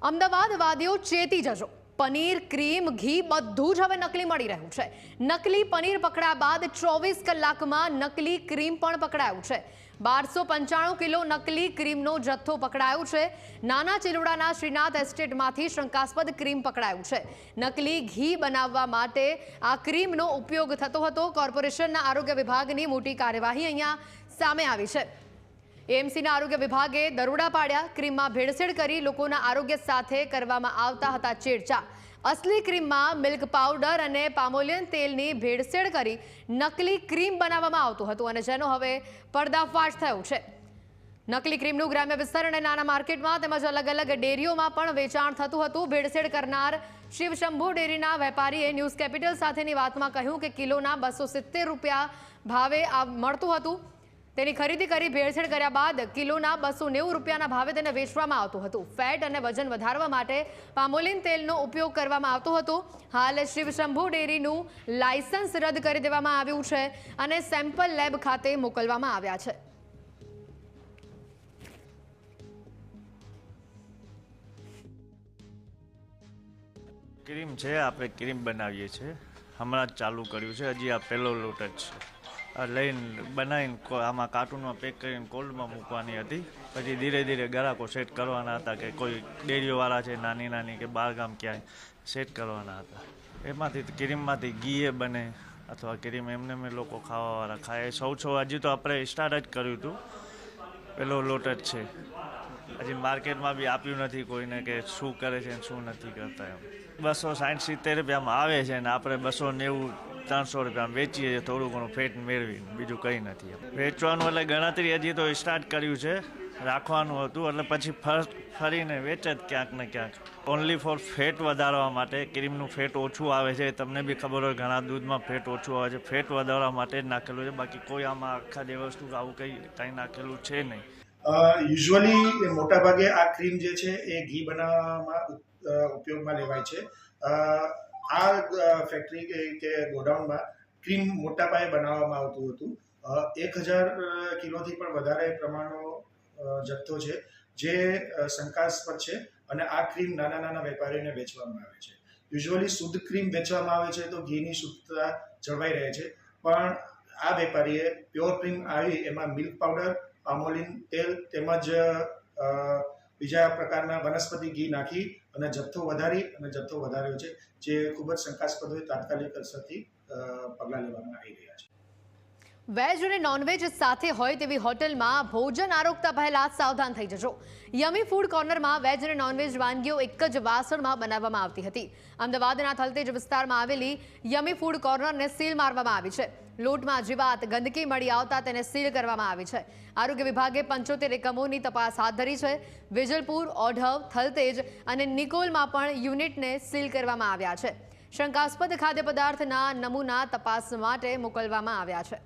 અમદાવાદ વાદીઓ ચેતી જજો। પનીર, ક્રીમ, ઘી બધું જ હવે નકલી મળી રહ્યું છે। નકલી પનીર પકડાયા બાદ 24 કલાકમાં નકલી ક્રીમ પણ પકડાયું છે। 1295 કિલો નકલી ક્રીમનો જથ્થો પકડાયો છે। નાના ચિલોડાના શ્રીનાથ એસ્ટેટમાંથી શંકાસ્પદ ક્રીમ પકડાયું છે। નકલી ઘી બનાવવા માટે આ ક્રીમનો ઉપયોગ થતો હતો। કોર્પોરેશનના આરોગ્ય વિભાગની મોટી કાર્યવાહી અહીંયા સામે આવી છે। એએમસીના આરોગ્ય વિભાગે દરોડા પાડ્યા। ક્રીમમાં ભેળસેળ કરી લોકોના આરોગ્ય સાથે કરવામાં આવતા હતા છેડછાડ। અસલી ક્રીમમાં મિલ્ક પાવડર અને પામોલિયન તેલની ભેળસેળ કરી નકલી ક્રીમ બનાવવામાં આવતું હતું અને જેનો હવે પર્દાફાશ થયો છે। નકલી ક્રીમનું ગ્રામ્ય વિસ્તાર અને નાના માર્કેટમાં તેમજ અલગ અલગ ડેરીઓમાં પણ વેચાણ થતું હતું। ભેળસેળ કરનાર શિવશંભુ ડેરીના વેપારીએ ન્યૂઝ કેપિટલ સાથેની વાતમાં કહ્યું કે કિલોના 270 રૂપિયા ભાવે આ મળતું હતું। તેની ખરીદી કરી ભેળસેળ કર્યા બાદ કિલોના 290 રૂપિયાના ભાવે તેને વેચવામાં આવતું હતું। ફેટ અને વજન વધારવા માટે પામોલિન તેલનો ઉપયોગ કરવામાં આવતો હતો। હાલ શિવશંભુ ડેરીનું લાયસન્સ રદ કરી દેવામાં આવ્યું છે અને સેમ્પલ લેબ ખાતે મોકલવામાં આવ્યા છે। ક્રીમ છે, આપણે ક્રીમ બનાવીએ છીએ। હમણાં જ ચાલુ કર્યું છે, હજી આ પહેલો લોટ જ છે। લઈને બનાવીને આમાં કાર્ટૂનમાં પેક કરીને કોલ્ડમાં મૂકવાની હતી। પછી ધીરે ધીરે ગ્રાહકો સેટ કરવાના હતા કે કોઈ ડેરીઓવાળા છે નાની નાની કે બહારગામ ક્યાંય સેટ કરવાના હતા। એમાંથી ક્રીમમાંથી ઘી બને અથવા ક્રીમ એમને મેં લોકો ખાવાવાળા ખાય। સૌ હજી તો આપણે સ્ટાર્ટ જ કર્યું હતું, પહેલો લોટ જ છે। હજી માર્કેટમાં બી આપ્યું નથી કોઈને કે શું કરે છે ને શું નથી કરતા એમ। 260-70 રૂપિયામાં આવે છે ને આપણે 290-300 રૂપિયામાં વેચીએ છીએ, થોડું ઘણું ફેટ મેળવીને, બીજું કંઈ નથી। વેચવાનું એટલે ગણતરી હજી તો સ્ટાર્ટ કર્યું છે, રાખવાનું હતું એટલે પછી ફરીને વેચે જ ક્યાંક ને ક્યાંક। ઓનલી ફોર ફેટ વધારવા માટે, ક્રીમનું ફેટ ઓછું આવે છે, તમને બી ખબર હોય ઘણા દૂધમાં ફેટ ઓછું આવે છે, ફેટ વધારવા માટે જ નાખેલું છે। બાકી કોઈ આમાં આખા જે વસ્તુ આવું કંઈ નાખેલું છે નહીં। યુઝ્યુઅલી મોટાભાગે આ ક્રીમ જે છે એ ઘી બનાવવામાં ઉપયોગમાં લેવાય છે। આ ફેક્ટરી કે ગોડાઉનમાં ક્રીમ મોટા પાયે બનાવવામાં આવતું હતું। 1000 કિલોથી પણ વધારે પ્રમાણનો જથ્થો છે જે શંકાસ્પદ છે અને આ ક્રીમ નાના નાના વેપારીઓને વેચવામાં આવે છે। યુઝ્યુઅલી શુદ્ધ ક્રીમ વેચવામાં આવે છે તો ઘીની શુદ્ધતા જળવાઈ રહે છે, પણ આ વેપારીએ પ્યોર ક્રીમ આવી એમાં મિલ્ક પાવડર, પામોલિન તેલ તેમજ બીજા પ્રકારના વનસ્પતિ ઘી નાખી અને જથ્થો વધાર્યો છે, જે ખૂબ જ શંકાસ્પદ હોય તાત્કાલિક અસરથી પગલાં લેવામાં આવી રહ્યા છે। વેજ અને નોનવેજ સાથે હોય તેવી હોટલમાં ભોજન આરોગતા પહેલા સાવધાન થઈ જજો। યમી ફૂડ કોર્નરમાં વેજ અને નોનવેજ વાનગીઓ એક જ વાસણમાં બનાવવામાં આવતી હતી। અમદાવાદના થલતેજ વિસ્તારમાં આવેલી યમી ફૂડ કોર્નરને સીલ મારવામાં આવી છે। લોટમાં જીવાત, ગંદકી મળી આવતા તેને સીલ કરવામાં આવી છે। આરોગ્ય વિભાગે 75 એકમોની તપાસ હાથ ધરી છે। વિજલપુર, ઓઢવ, થલતેજ અને નિકોલમાં પણ યુનિટને સીલ કરવામાં આવ્યા છે। શંકાસ્પદ ખાદ્ય પદાર્થના નમૂના તપાસ માટે મોકલવામાં આવ્યા છે।